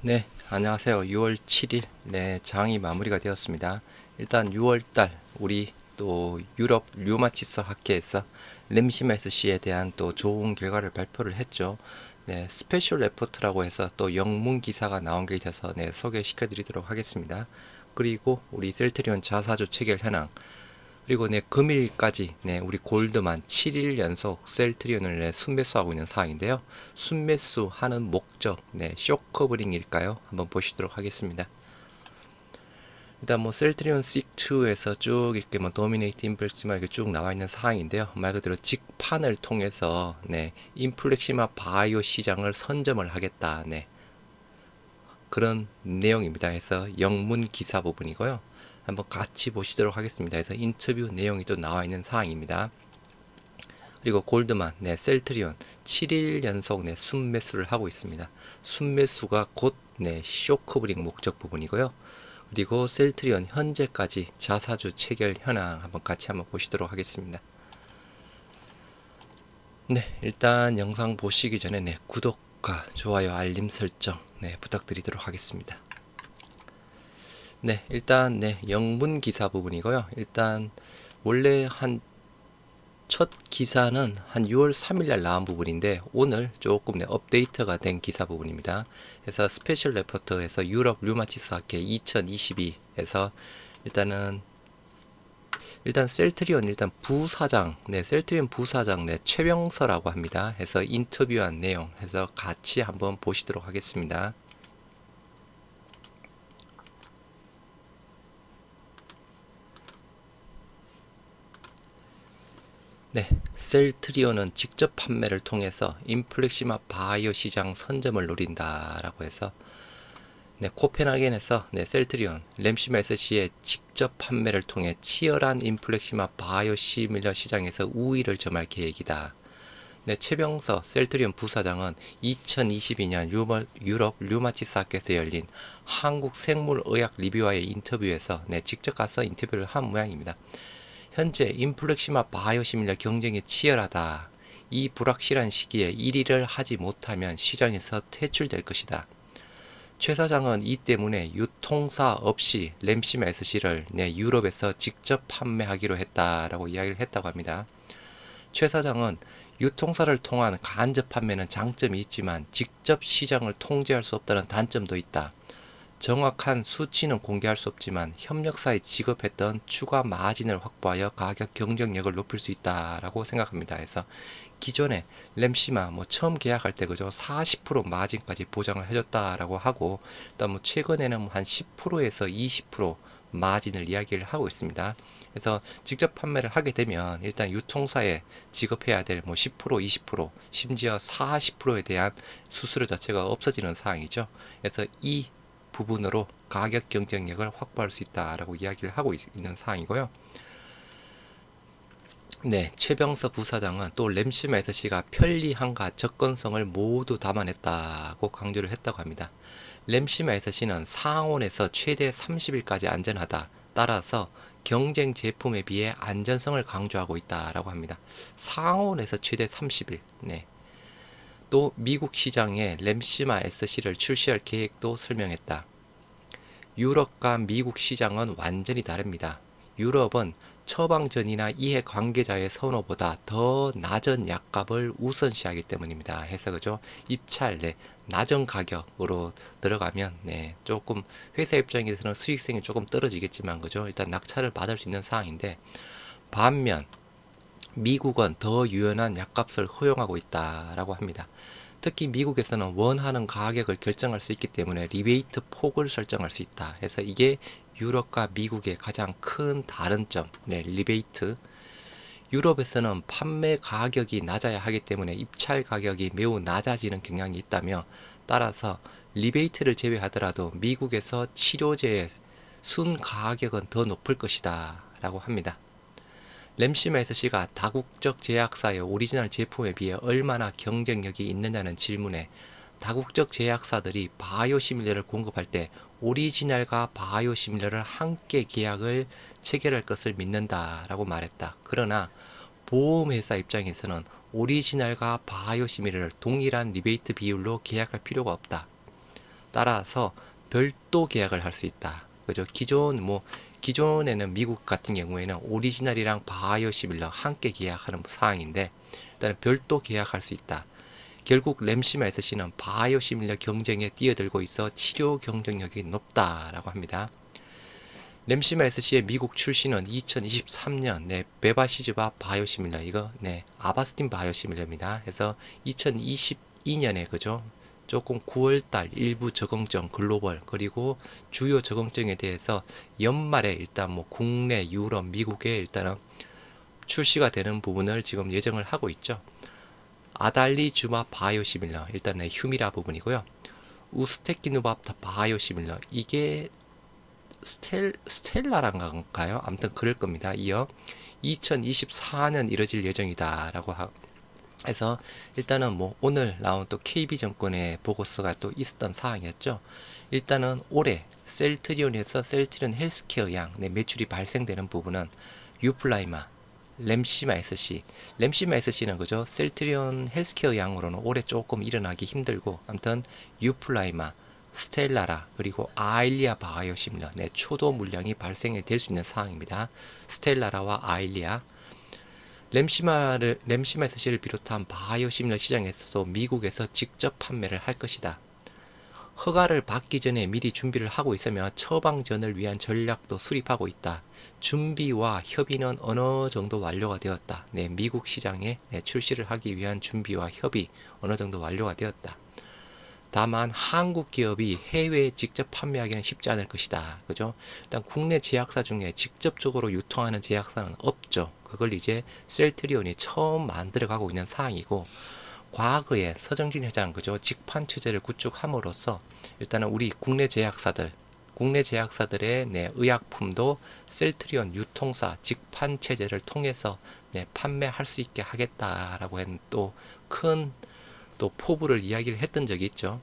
네, 안녕하세요. 6월 7일, 네, 장이 마무리가 되었습니다. 일단 6월달, 우리 또 유럽 류마티스 학회에서 램시메스씨에 대한 또 좋은 결과를 발표를 했죠. 네, 스페셜 레포트라고 해서 또 영문 기사가 나온 게 있어서 네, 소개시켜 드리도록 하겠습니다. 그리고 우리 셀트리온 자사주 체결 현황, 그리고 네, 금일까지 네, 우리 골드만 7일 연속 셀트리온을 네, 순매수하고 있는 상황인데요. 순매수하는 목적, 네, 쇼커버링일까요? 한번 보시도록 하겠습니다. 일단 뭐 셀트리온 C2에서 쭉 이렇게 뭐 도미네이트 인플렉시마 이렇게 쭉 나와 있는 상황인데요. 말 그대로 직판을 통해서 네, 인플렉시마 바이오 시장을 선점을 하겠다. 네, 그런 내용입니다. 해서 영문 기사 부분이고요. 한번 같이 보시도록 하겠습니다. 그래서 인터뷰 내용이 또 나와 있는 사항입니다. 그리고 골드만, 네, 셀트리온 7일 연속 네, 순매수를 하고 있습니다. 순매수가 곧 네, 쇼커브링 목적 부분이고요. 그리고 셀트리온 현재까지 자사주 체결 현황 한번 보시도록 하겠습니다. 네, 일단 영상 보시기 전에 네, 구독과 좋아요, 알림 설정 네, 부탁드리도록 하겠습니다. 네, 일단 네, 영문 기사 부분이고요. 일단 원래 첫 기사는 한 6월 3일 날 나온 부분인데 오늘 조금 네, 업데이트가 된 기사 부분입니다. 그래서 스페셜 레포트에서 유럽 류마티스 학회 2022에서 일단 셀트리온 부사장, 네, 셀트리온 부사장 네, 최병서라고 합니다. 해서 인터뷰한 내용 해서 같이 한번 보시도록 하겠습니다. 네, 셀트리온은 직접 판매를 통해서 인플렉시마 바이오 시장 선점을 노린다라고 해서 네, 코펜하겐에서 네, 셀트리온, 램시마 SC의 직접 판매를 통해 치열한 인플렉시마 바이오 시밀러 시장에서 우위를 점할 계획이다. 네, 최병서 셀트리온 부사장은 2022년 유럽 류마티스 학회에서 열린 한국 생물의학 리뷰와의 인터뷰에서 네, 직접 가서 인터뷰를 한 모양입니다. 현재 인플렉시마 바이오시밀러 경쟁이 치열하다. 이 불확실한 시기에 1위를 하지 못하면 시장에서 퇴출될 것이다. 최 사장은 이 때문에 유통사 없이 램시마 SC를 유럽에서 직접 판매하기로 했다라고 이야기를 했다고 합니다. 최 사장은 유통사를 통한 간접 판매는 장점이 있지만 직접 시장을 통제할 수 없다는 단점도 있다. 정확한 수치는 공개할 수 없지만 협력사에 지급했던 추가 마진을 확보하여 가격 경쟁력을 높일 수 있다라고 생각합니다. 그래서 기존에 램시마 처음 계약할 때 그죠 40% 마진까지 보장을 해줬다라고 하고 일단 최근에는 한 10%에서 20% 마진을 이야기를 하고 있습니다. 그래서 직접 판매를 하게 되면 일단 유통사에 지급해야 될 10%, 20%, 심지어 40%에 대한 수수료 자체가 없어지는 상황이죠. 그래서 이 부분으로 가격 경쟁력을 확보할 수 있다라고 이야기를 하고 있는 상황이고요. 네, 최병서 부사장은 또 램시마 SC가 편리함과 접근성을 모두 담아냈다고 강조를 했다고 합니다. 램시마 SC는 상온에서 최대 30일까지 안전하다. 따라서 경쟁 제품에 비해 안전성을 강조하고 있다라고 합니다. 상온에서 최대 30일. 네. 또 미국 시장에 램시마 SC를 출시할 계획도 설명했다. 유럽과 미국 시장은 완전히 다릅니다. 유럽은 처방전이나 이해 관계자의 선호보다 더 낮은 약값을 우선시하기 때문입니다. 해서 그죠? 입찰 네, 낮은 가격으로 들어가면 네, 조금 회사 입장에서는 수익성이 조금 떨어지겠지만 그죠? 일단 낙찰을 받을 수 있는 상황인데 반면 미국은 더 유연한 약값을 허용하고 있다라고 합니다. 특히 미국에서는 원하는 가격을 결정할 수 있기 때문에 리베이트 폭을 설정할 수 있다. 해서 이게 유럽과 미국의 가장 큰 다른 점, 네, 리베이트. 유럽에서는 판매 가격이 낮아야 하기 때문에 입찰 가격이 매우 낮아지는 경향이 있다며 따라서 리베이트를 제외하더라도 미국에서 치료제의 순 가격은 더 높을 것이다 라고 합니다. 램시마 SC가 다국적 제약사의 오리지널 제품에 비해 얼마나 경쟁력이 있느냐는 질문에 다국적 제약사들이 바이오시밀러를 공급할 때 오리지널과 바이오시밀러를 함께 계약을 체결할 것을 믿는다라고 말했다. 그러나 보험회사 입장에서는 오리지널과 바이오시밀러를 동일한 리베이트 비율로 계약할 필요가 없다. 따라서 별도 계약을 할 수 있다. 그죠? 기존에는 미국 같은 경우에는 오리지널이랑 바이오시밀러 함께 계약하는 사항인데 일단은 별도 계약할 수 있다. 결국 램시마 SC는 바이오시밀러 경쟁에 뛰어들고 있어 치료 경쟁력이 높다라고 합니다. 램시마 SC의 미국 출시는 2023년 베바시즈바 바이오시밀러 이거 아바스틴 바이오시밀러입니다. 그래서 2022년에 그죠? 조금 9월달 일부 적응증 글로벌 그리고 주요 적응증에 대해서 연말에 일단 뭐 국내 유럽 미국에 일단은 출시가 되는 부분을 지금 예정을 하고 있죠. 아달리주마 바이오시밀러 일단은 휴미라 부분이고요. 우스테키누밥 바이오시밀러 이게 스텔라란가요? 아무튼 그럴 겁니다. 이어 2024년 이뤄질 예정이다라고 해서 일단은 뭐 오늘 나온 또 KB증권의 보고서가 또 있었던 사항이었죠. 일단은 올해 셀트리온에서 셀트리온 헬스케어 양 매출이 발생되는 부분은 유플라이마, 램시마 SC, 램시마 SC는 그죠? 셀트리온 헬스케어 양으로는 올해 조금 일어나기 힘들고 아무튼 유플라이마, 스텔라라 그리고 아일리아 바이오시밀러 초도 물량이 발생이 될 수 있는 상황입니다. 스텔라라와 아일리아 램시마 SC를 비롯한 바이오시밀러 시장에서도 미국에서 직접 판매를 할 것이다. 허가를 받기 전에 미리 준비를 하고 있으며 처방전을 위한 전략도 수립하고 있다. 준비와 협의는 어느 정도 완료가 되었다. 미국 시장에 출시를 하기 위한 준비와 협의 어느 정도 완료가 되었다. 다만 한국 기업이 해외에 직접 판매하기는 쉽지 않을 것이다. 그죠? 일단 국내 제약사 중에 직접적으로 유통하는 제약사는 없죠. 그걸 이제 셀트리온이 처음 만들어가고 있는 사항이고 과거에 서정진 회장 그죠? 직판 체제를 구축함으로써 일단은 우리 국내 제약사들의 의약품도 셀트리온 유통사 직판 체제를 통해서 판매할 수 있게 하겠다라고 했는 또 큰 포부를 이야기를 했던 적이 있죠.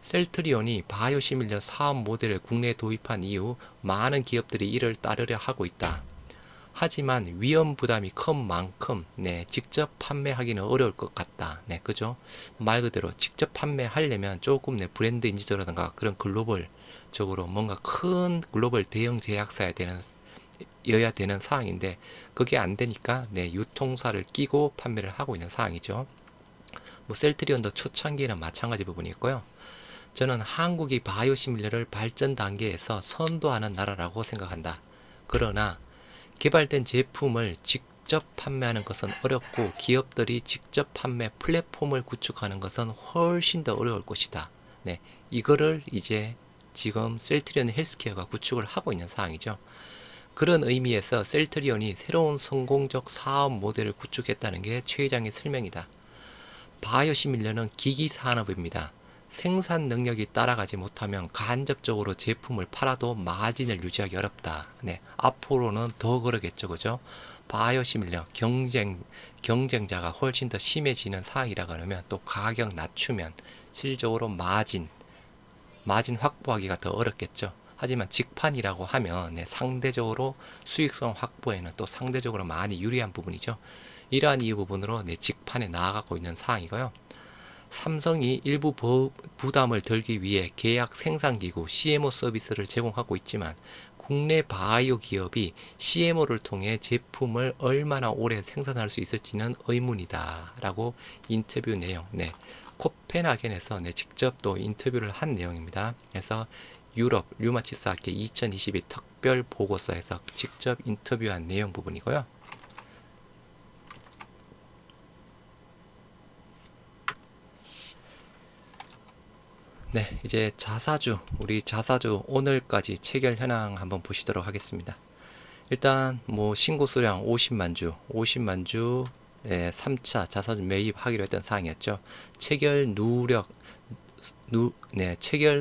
셀트리온이 바이오시밀러 사업 모델을 국내에 도입한 이후 많은 기업들이 이를 따르려 하고 있다. 하지만 위험 부담이 큰 만큼 직접 판매하기는 어려울 것 같다. 그죠? 말 그대로 직접 판매하려면 조금 브랜드 인지도라든가 그런 글로벌적으로 뭔가 큰 글로벌 대형 제약사야 여야 되는 사항인데 그게 안 되니까 유통사를 끼고 판매를 하고 있는 사항이죠. 뭐 셀트리온도 초창기에는 마찬가지 부분이 있고요. 저는 한국이 바이오시밀러를 발전 단계에서 선도하는 나라라고 생각한다. 그러나 개발된 제품을 직접 판매하는 것은 어렵고 기업들이 직접 판매 플랫폼을 구축하는 것은 훨씬 더 어려울 것이다. 이거를 이제 지금 셀트리온 헬스케어가 구축을 하고 있는 상황이죠. 그런 의미에서 셀트리온이 새로운 성공적 사업 모델을 구축했다는 게 최 회장의 설명이다. 바이오시밀러는 기기 산업입니다. 생산 능력이 따라가지 못하면 간접적으로 제품을 팔아도 마진을 유지하기 어렵다. 앞으로는 더 그러겠죠, 그죠? 바이오시밀러 경쟁자가 훨씬 더 심해지는 상황이라 그러면 또 가격 낮추면 실질적으로 마진 확보하기가 더 어렵겠죠. 하지만 직판이라고 하면 상대적으로 수익성 확보에는 또 상대적으로 많이 유리한 부분이죠. 이러한 이유 부분으로 직판에 나아가고 있는 상황이고요. 삼성이 일부 부담을 덜기 위해 계약 생산기구 CMO 서비스를 제공하고 있지만 국내 바이오 기업이 CMO를 통해 제품을 얼마나 오래 생산할 수 있을지는 의문이다 라고 인터뷰 내용 코펜하겐에서 직접 또 인터뷰를 한 내용입니다. 그래서 유럽 류마티스 학회 2022 특별 보고서에서 직접 인터뷰한 내용 부분이고요. 이제 우리 자사주 오늘까지 체결 현황 한번 보시도록 하겠습니다. 일단 뭐 신고 수량 50만 주 3차 자사주 매입하기로 했던 사항이었죠. 체결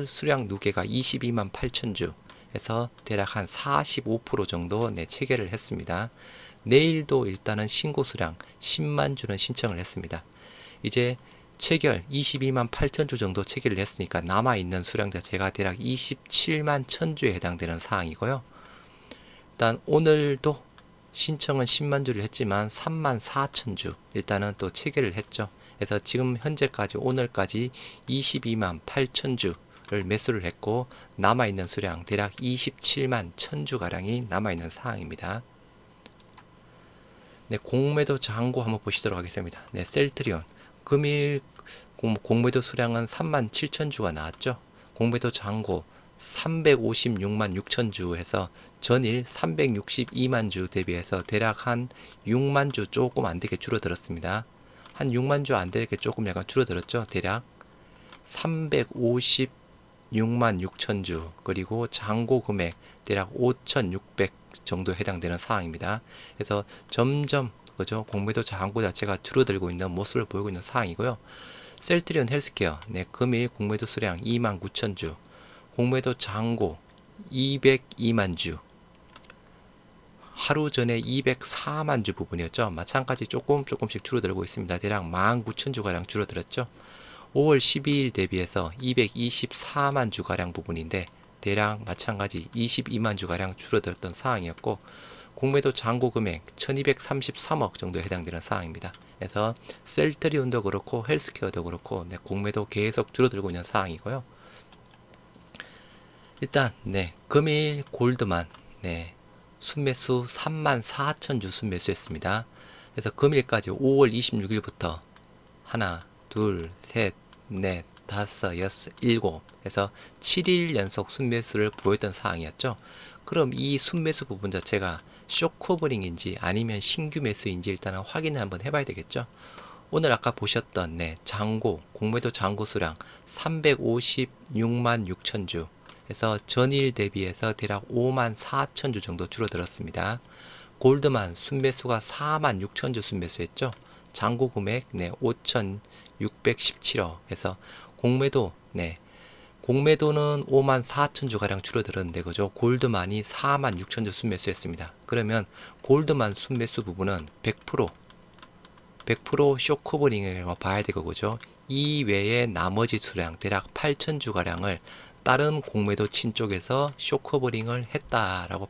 수량 누계가 22만 8천 주에서 대략 한 45% 정도 체결을 했습니다. 내일도 일단은 신고 수량 10만 주는 신청을 했습니다. 이제 체결 22만 8천 주 정도 체결을 했으니까 남아있는 수량 자체가 대략 27만 1000주에 해당되는 사항이고요. 일단 오늘도 신청은 10만 주를 했지만 3만 4천 주 일단은 또 체결을 했죠. 그래서 지금 현재까지 오늘까지 22만 8천 주 매수를 했고 남아있는 수량 대략 27만 1000주 가량이 남아있는 상황입니다. 네, 공매도 잔고 한번 보시도록 하겠습니다. 네, 셀트리온 금일 공매도 수량은 3만 7000주가 나왔죠. 공매도 잔고 356만 6천주 해서 전일 362만 주 대비해서 대략 한 6만 주 조금 안 되게 줄어들었습니다. 한 6만 주 안 되게 조금 약간 줄어들었죠. 대략 356만 6천 주, 그리고 잔고 금액 대략 5,600 정도 해당되는 상황입니다. 그래서 점점 그죠, 공매도 잔고 자체가 줄어들고 있는 모습을 보이고 있는 상황이고요. 셀트리온 헬스케어 네, 금일 공매도 수량 2만 9천 주, 공매도 잔고 202만 주, 하루 전에 204만 주 부분이었죠. 마찬가지 조금씩 줄어들고 있습니다. 대략 19,000주 가량 줄어들었죠. 5월 12일 대비해서 224만 주 가량 부분인데 대략 마찬가지 22만 주 가량 줄어들었던 상황이었고, 공매도 잔고 금액 1233억 정도에 해당되는 상황입니다. 그래서 셀트리온도 그렇고 헬스케어도 그렇고 네, 공매도 계속 줄어들고 있는 상황이고요. 일단 네, 금일 골드만 네, 순매수 3만 4천 주 순매수했습니다. 그래서 금일까지 5월 26일부터 하나, 둘, 셋, 넷, 다섯, 여섯, 일곱 해서 7일 연속 순매수를 보였던 상황이었죠. 그럼 이 순매수 부분 자체가 쇼커버링인지 아니면 신규 매수인지 일단은 확인을 한번 해봐야 되겠죠. 오늘 아까 보셨던 네, 잔고, 공매도 잔고 수량 356만 6천 주 해서 전일 대비해서 대략 5만 4천 주 정도 줄어들었습니다. 골드만 순매수가 4만 6천 주 순매수했죠. 잔고 금액 네, 5,617억 해서 공매도 네, 공매도는 5만 4천 주 가량 줄어들었는데 그죠? 골드만이 4만 6천 주 순매수했습니다. 그러면 골드만 순매수 부분은 100% 쇼커버링이라고 봐야 되고 그죠? 이 외에 나머지 수량 대략 8천 주 가량을 다른 공매도 친 쪽에서 쇼커버링을 했다라고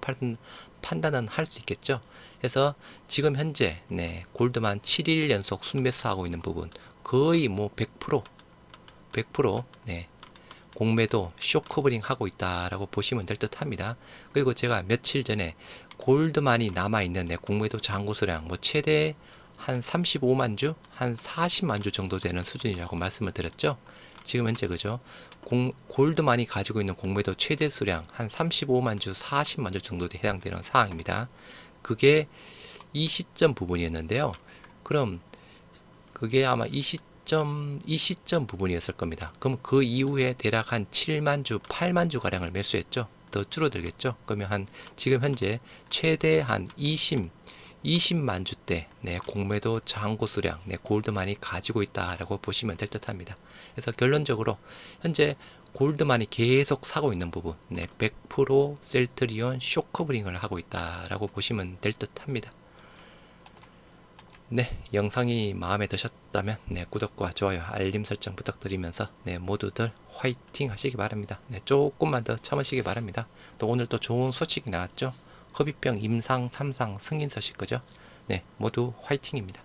판단은 할 수 있겠죠. 그래서 지금 현재 네, 골드만 7일 연속 순매수하고 있는 부분 거의 뭐 100% 네, 공매도 쇼커버링 하고 있다라고 보시면 될 듯 합니다. 그리고 제가 며칠 전에 골드만이 남아있는 네, 공매도 잔고 수량 뭐 최대 한 35만 주, 한 40만 주 정도 되는 수준이라고 말씀을 드렸죠. 지금 현재 그죠? 골드만이 가지고 있는 공매도 최대 수량 한 35만 주, 40만 주 정도 해당되는 상황입니다. 그게 이 시점 부분이었는데요. 그럼 그게 아마 이 시점 부분이었을 겁니다. 그럼 그 이후에 대략 한 7만 주, 8만 주 가량을 매수했죠. 더 줄어들겠죠. 그러면 지금 현재 최대 한 20만 주대 네, 공매도 잔고 수량 네, 골드만이 가지고 있다라고 보시면 될 듯합니다. 그래서 결론적으로 현재 골드만이 계속 사고 있는 부분 네, 100% 셀트리온 쇼커버링을 하고 있다라고 보시면 될 듯합니다. 네, 영상이 마음에 드셨다면 네, 구독과 좋아요, 알림 설정 부탁드리면서 네, 모두들 화이팅 하시기 바랍니다. 네, 조금만 더 참으시기 바랍니다. 또 오늘 또 좋은 소식이 나왔죠. 허비병 임상 3상 승인 소식 그죠? 네, 모두 화이팅입니다.